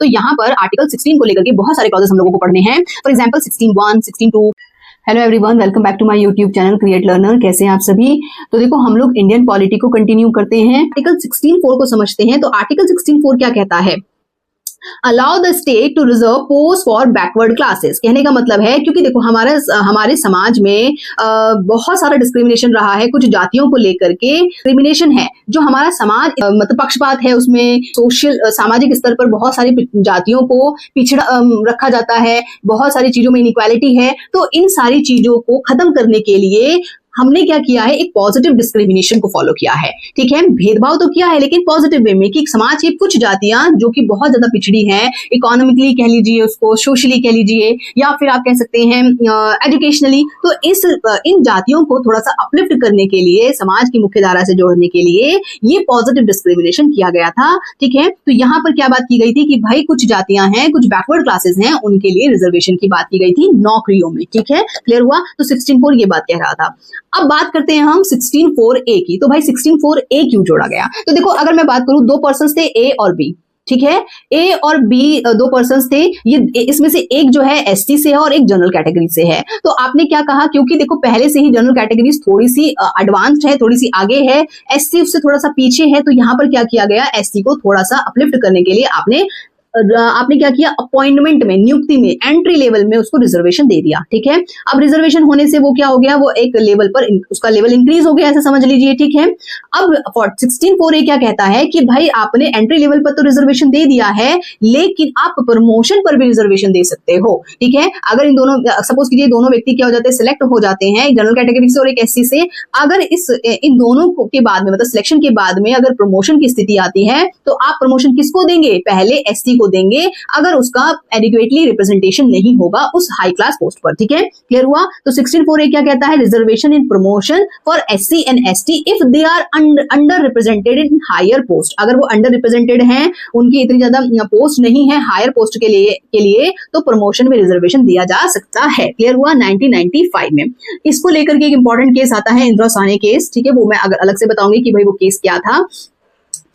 तो यहाँ पर आर्टिकल 16 को लेकर के बहुत सारे क्लॉजेस हम लोगों को पढ़ने हैं। For example 16(1), 16(2। Hello everyone, welcome back to my YouTube channel Create Learner. कैसे हैं आप सभी? तो देखो, हम लोग इंडियन पॉलिटी को कंटिन्यू करते हैं। आर्टिकल 16(4) को समझते हैं। तो आर्टिकल 16(4) क्या कहता है? Allow the state to reserve post for backward classes. कहने का मतलब है, क्योंकि देखो हमारे समाज में बहुत सारा डिस्क्रिमिनेशन रहा है, कुछ जातियों को लेकर के डिस्क्रिमिनेशन है। जो हमारा समाज मतलब पक्षपात है, उसमें सामाजिक स्तर पर बहुत सारी जातियों को पिछड़ा रखा जाता है, बहुत सारी चीजों में इनइक्वालिटी है। तो इन सारी चीजों को खत्म करने के लिए हमने क्या किया है? एक पॉजिटिव डिस्क्रिमिनेशन को फॉलो किया है। ठीक है, भेदभाव तो किया है लेकिन पॉजिटिव वे में, कि समाज की कुछ जातियां जो कि बहुत ज्यादा पिछड़ी हैं, इकोनॉमिकली कह लीजिए, उसको सोशली कह लीजिए, या फिर आप कह सकते हैं एजुकेशनली। तो इन जातियों को थोड़ा सा अपलिफ्ट करने के लिए, समाज की मुख्य धारा से जोड़ने के लिए ये पॉजिटिव डिस्क्रिमिनेशन किया गया था। ठीक है, तो यहाँ पर क्या बात की गई थी कि भाई कुछ जातियां हैं, कुछ बैकवर्ड क्लासेस हैं, उनके लिए रिजर्वेशन की बात की गई थी नौकरियों में। ठीक है, क्लियर हुआ? तो 16(4) ये बात कह रहा था। अब बात करते हैं हम 16(4)(a) की। तो भाई 16(4)(a) क्यों जोड़ा गया? तो देखो, अगर मैं बात करूं, दो पर्सन्स थे, ए और बी। ठीक है, ए और बी दो पर्सन्स थे। ये इसमें से एक जो है एसटी से है और एक जनरल कैटेगरी से है। तो आपने क्या कहा, क्योंकि देखो पहले से ही जनरल कैटेगरी थोड़ी सी एडवांस्ड है, थोड़ी सी आगे है, एससी उससे थोड़ा सा पीछे है। तो यहां पर क्या किया गया? एससी को थोड़ा सा अपलिफ्ट करने के लिए आपने क्या किया? अपॉइंटमेंट में, नियुक्ति में, एंट्री लेवल में उसको रिजर्वेशन दे दिया। ठीक है, अब रिजर्वेशन होने से वो क्या हो गया? वो एक लेवल पर उसका लेवल इंक्रीज हो गया, ऐसा समझ लीजिए। ठीक है, अब 16(4)(a) क्या कहता है कि भाई आपने एंट्री लेवल पर तो रिजर्वेशन दे दिया है, लेकिन आप प्रमोशन पर भी रिजर्वेशन दे सकते हो। ठीक है, अगर इन दोनों, सपोज कीजिए दोनों व्यक्ति क्या हो जाते हैं? सिलेक्ट हो जाते हैं, एक जनरल कैटेगरी से और एक एससी से। अगर इन दोनों के बाद में, मतलब सिलेक्शन के बाद में अगर प्रमोशन की स्थिति आती है, तो आप प्रमोशन किसको देंगे? पहले एससी को देंगे, अगर उसका एडिक्वेटली रिप्रेजेंटेशन नहीं होगा उस हाई क्लास पोस्ट पर। ठीक है, क्लियर हुआ? तो 16(4)(a) क्या कहता है? Reservation in promotion for SC and ST if they are under represented in higher post. अगर वो अंडर रिप्रेजेंटेड हैं, उनकी इतनी ज्यादा पोस्ट नहीं है हायर पोस्ट के लिए, तो प्रमोशन में रिजर्वेशन दिया जा सकता है। क्लियर हुआ? 1995 में इसको लेकर के एक इंपॉर्टेंट केस आता है, इंदिरा साहनी केस। ठीक है, वो मैं अगर अलग से बताऊंगी कि भाई वो केस क्या था।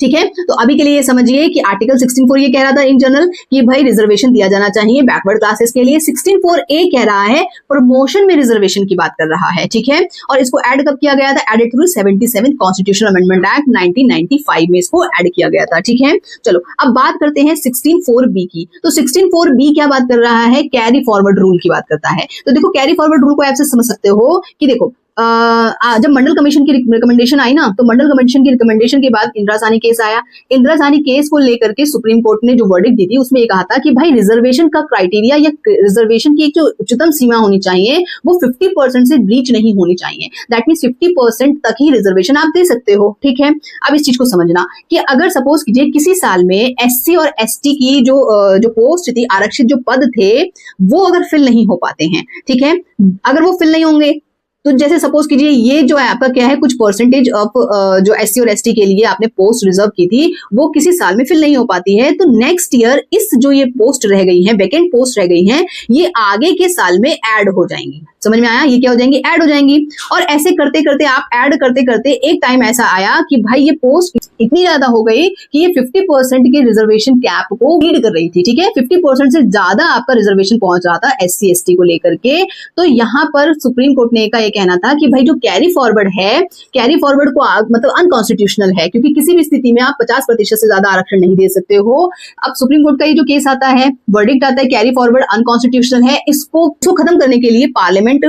ठीक है, तो अभी के लिए ये समझिए कि आर्टिकल 16(4) ये कह रहा था इन जनरल कि भाई रिजर्वेशन दिया जाना चाहिए बैकवर्ड क्लासेस के लिए। 16(4)(a) कह रहा है प्रमोशन में रिजर्वेशन की बात कर रहा है। ठीक है, और इसको ऐड कब किया गया था? Added through 77th constitutional amendment act 1995 में इसको ऐड किया गया था। ठीक है, चलो अब बात करते हैं 16(4)(b) की। तो 16(4)(b) क्या बात कर रहा है? कैरी फॉरवर्ड रूल की बात करता है। तो देखो, कैरी फॉरवर्ड रूल को आप समझ सकते हो कि देखो, जब मंडल कमीशन की रिकमेंडेशन आई ना, तो मंडल कमीशन की रिकमेंडेशन के बाद इंदिरा साहनी केस आया। इंदिरा साहनी केस को लेकर के सुप्रीम कोर्ट ने जो वर्डिक्ट दी थी, उसमें ये कहा था कि भाई रिजर्वेशन का क्राइटेरिया या रिजर्वेशन की एक जो उच्चतम सीमा होनी चाहिए वो 50% से ब्रीच नहीं होनी चाहिए। दैट मीन्स 50% तक ही रिजर्वेशन आप दे सकते हो। ठीक है, अब इस चीज को समझना कि अगर सपोज कीजिए किसी साल में एससी और एसटी की जो पोस्ट थी, आरक्षित जो पद थे, वो अगर फिल नहीं हो पाते हैं, ठीक है, अगर वो फिल नहीं होंगे, तो जैसे सपोज कीजिए ये जो है आपका क्या है, कुछ परसेंटेज ऑफ जो एससी और एसटी के लिए आपने पोस्ट रिजर्व की थी, वो किसी साल में फिल नहीं हो पाती है, तो नेक्स्ट ईयर इस जो ये पोस्ट रह गई है, वैकेंट पोस्ट रह गई हैं, ये आगे के साल में ऐड हो जाएंगी। समझ में आया? ये क्या हो जाएंगी? ऐड हो जाएंगी। और ऐसे करते करते आप ऐड करते करते एक टाइम ऐसा आया कि भाई ये पोस्ट इतनी ज्यादा हो गई कि ये 50% के रिजर्वेशन कैप को रीड कर रही थी। ठीक है, 50% से ज्यादा आपका रिजर्वेशन पहुंच रहा था एससी एसटी को लेकर के। तो यहाँ पर सुप्रीम कोर्ट ने का कहना था कि भाई जो कैरी फॉरवर्ड है, कैरी फॉरवर्ड को मतलब अनकॉन्स्टिट्यूशनल है, क्योंकि किसी भी स्थिति में आप 50% से ज्यादा आरक्षण नहीं दे सकते हो। अब सुप्रीम कोर्ट का ये जो केस आता है, वर्डिक्ट आता है कैरी फॉरवर्ड अनकॉन्स्टिट्यूशनल है, इसको खत्म करने के लिए पार्लियामेंट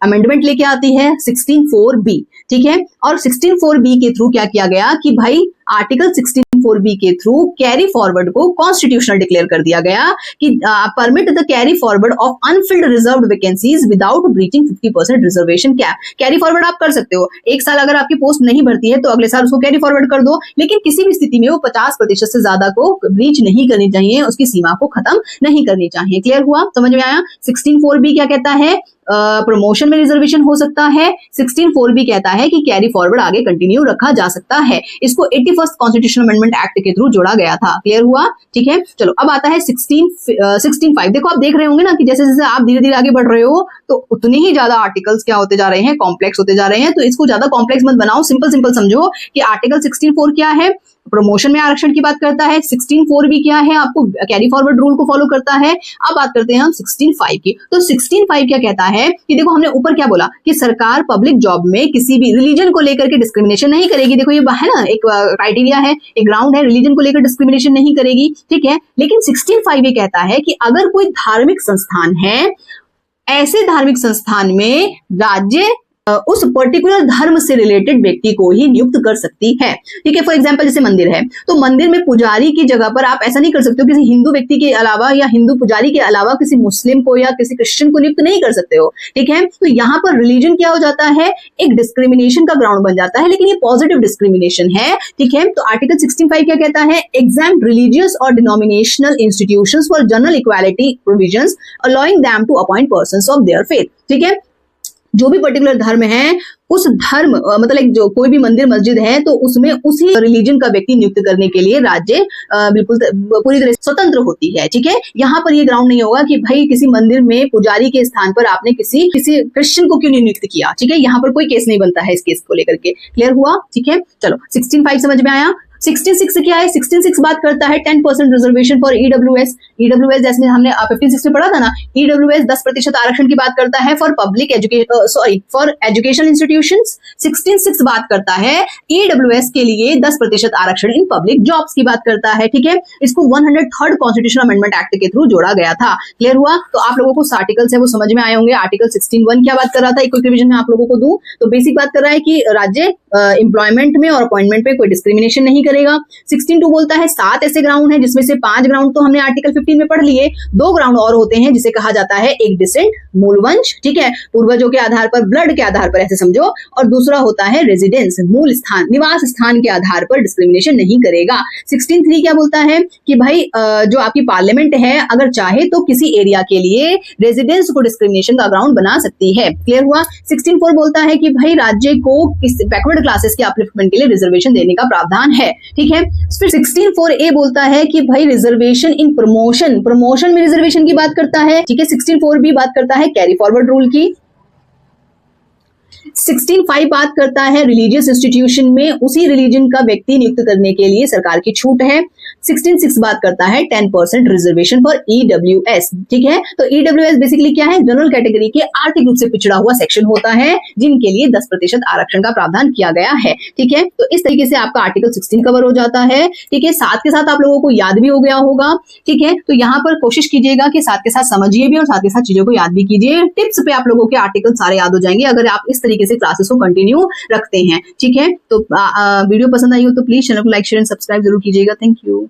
अमेंडमेंट लेके आती है 16(4)(b). ठीक है, और 16(4)(b) के थ्रू क्या किया गया कि भाई आर्टिकल 16(4)(b) के थ्रू कैरी फॉरवर्ड को कॉन्स्टिट्यूशनल डिक्लेयर कर दिया गया कि permit the carry forward of Anfield reserved vacancies without breaching 50% reservation cap. Carry forward आप कर सकते हो, एक साल अगर आपकी पोस्ट नहीं भरती है तो अगले साल उसको कैरी फॉरवर्ड कर दो, लेकिन किसी भी स्थिति में वो 50% से ज्यादा को ब्रीच नहीं करनी चाहिए, उसकी सीमा को खत्म नहीं करनी चाहिए। क्लियर हुआ? समझ में आया? 16(4)(b) क्या कहता है? प्रमोशन में रिजर्वेशन हो सकता है। 16(4)(b) कहता है कि कैरी फॉरवर्ड आगे कंटिन्यू रखा जा सकता है। इसको 81st कॉन्स्टिट्यूशनल अमेंडमेंट एक्ट के थ्रू जोड़ा गया था। क्लियर हुआ? ठीक है, चलो अब आता है 16(5). देखो, आप देख रहे होंगे ना कि जैसे जैसे आप धीरे धीरे आगे बढ़ रहे हो तो उतनी ही ज्यादा आर्टिकल्स क्या होते जा रहे हैं, कॉम्प्लेक्स होते जा रहे हैं। तो इसको ज्यादा कॉम्प्लेक्स मत बनाओ, सिंपल सिंपल समझो कि आर्टिकल 16(4) क्या है? प्रमोशन में आरक्षण की बात करता है। 16(4) भी क्या है, आपको कैरी फॉरवर्ड रूल को फॉलो करता है। अब बात करते हैं हम 16(5) की। तो 16(5) क्या कहता है कि देखो हमने ऊपर क्या बोला कि सरकार पब्लिक जॉब में किसी भी रिलीजन को लेकर के डिस्क्रिमिनेशन नहीं करेगी। देखो ये है ना, एक क्राइटेरिया है, एक ग्राउंड है, रिलीजन को लेकर डिस्क्रिमिनेशन नहीं करेगी, ठीक है। लेकिन 16(5) ये कहता है कि अगर कोई धार्मिक संस्थान है, ऐसे धार्मिक संस्थान में राज्य उस पर्टिकुलर धर्म से रिलेटेड व्यक्ति को ही नियुक्त कर सकती है, ठीक है। फॉर एग्जांपल जैसे मंदिर है, तो मंदिर में पुजारी की जगह पर आप ऐसा नहीं कर सकते हो किसी हिंदू व्यक्ति के अलावा या हिंदू पुजारी के अलावा किसी मुस्लिम को या किसी क्रिश्चियन को नियुक्त नहीं कर सकते हो, ठीक है। तो यहाँ पर रिलीजन क्या हो जाता है, एक डिस्क्रिमिनेशन का ग्राउंड बन जाता है, लेकिन ये पॉजिटिव डिस्क्रिमिनेशन है, ठीक है। तो आर्टिकल 16(5) क्या कहता है, एग्जाम्प्ट रिलीजियस और denominational institutions for general equality provisions allowing them to appoint persons of their faith, ठीक है। जो भी पर्टिकुलर धर्म है, उस धर्म मतलब जो कोई भी मंदिर मस्जिद है, तो उसमें उसी रिलीजन का व्यक्ति नियुक्त करने के लिए राज्य बिल्कुल पूरी तरह स्वतंत्र होती है, ठीक है। यहाँ पर ये ग्राउंड नहीं होगा कि भाई किसी मंदिर में पुजारी के स्थान पर आपने किसी क्रिश्चियन को क्यों नहीं नियुक्त किया, ठीक है। यहाँ पर कोई केस नहीं बनता है इस केस को लेकर के। क्लियर हुआ, ठीक है। चलो 16(5) समझ में आया। 16(6) क्या है, 16(6) बात करता है 10% रिजर्वेशन फॉर ईडब्ल्यूएस। ईडब्ल्यूएस जैसे हमने 15(6) में पढ़ा था ना, ईडब्ल्यूएस 10% आरक्षण की बात करता है for public education, for educational institutions. 16(6) बात करता है ईडब्ल्यूएस के लिए 10% आरक्षण इन पब्लिक जॉब्स की बात करता है, ठीक है। इसको 103rd कॉन्स्टिट्यूशनल अमेंडमेंट एक्ट के थ्रू जोड़ा गया था। क्लियर हुआ, तो आप लोगों को आर्टिकल्स है वो समझ में आए होंगे। आर्टिकल 16(1) क्या बात कर रहा था, एक क्विक रिवीजन में आप लोगों को दूं तो बेसिक बात कर रहा है कि राज्य एम्प्लॉयमेंट में और अपॉइंटमेंट पे कोई डिस्क्रिमिनेशन नहीं करेगा। 16(2) बोलता है 7 ऐसे ग्राउंड हैं, जिसमें से 5 ग्राउंड तो हमने आर्टिकल 15 में पढ़ लिए, 2 ग्राउंड और होते हैं जिसे कहा जाता है एक डिसेंट, मूल वंश, ठीक है, पूर्वजों के आधार पर, ब्लड के आधार पर ऐसे समझो, और दूसरा होता है रेजिडेंस, मूल स्थान, निवास स्थान के आधार पर डिस्क्रिमिनेशन नहीं करेगा। 16(3) क्या बोलता है कि भाई जो आपकी पार्लियामेंट है अगर चाहे तो किसी एरिया के लिए रेजिडेंस को डिस्क्रिमिनेशन का ग्राउंड बना सकती है। क्लियर हुआ। 16(4) बोलता है कि भाई राज्य को बैकवर्ड क्लासेस के अपलिफ्टमेंट के लिए रिजर्वेशन देने का प्रावधान है, ठीक है। फिर 16(4)A बोलता है कि भाई रिजर्वेशन इन प्रमोशन, प्रमोशन में रिजर्वेशन की बात करता है, ठीक है। 16(4)B बात करता है कैरी फॉरवर्ड रूल की। 16(5) बात करता है रिलीजियस इंस्टीट्यूशन में उसी रिलीजन का व्यक्ति नियुक्त करने के लिए सरकार की छूट है। 16(6) बात करता है 10% रिजर्वेशन फॉर ईडब्ल्यूएस, ठीक है। तो ईडब्ल्यूएस बेसिकली क्या है, जनरल कैटेगरी के आर्थिक रूप से पिछड़ा हुआ सेक्शन होता है, जिनके लिए 10% आरक्षण का प्रावधान किया गया है, ठीक है। तो इस तरीके से आपका आर्टिकल 16 कवर हो जाता है, ठीक है। साथ के साथ आप लोगों को याद भी हो गया होगा, ठीक है। तो यहाँ पर कोशिश कीजिएगा कि साथ के साथ समझिए भी और साथ के साथ चीजों को याद भी कीजिए। टिप्स पे आप लोगों के आर्टिकल सारे याद हो जाएंगे अगर आप इस तरीके से क्लासेस को कंटिन्यू रखते हैं, ठीक है। तो वीडियो पसंद आई हो तो प्लीज चैनल को लाइक शेयर एंड सब्सक्राइब जरूर कीजिएगा। Thank you.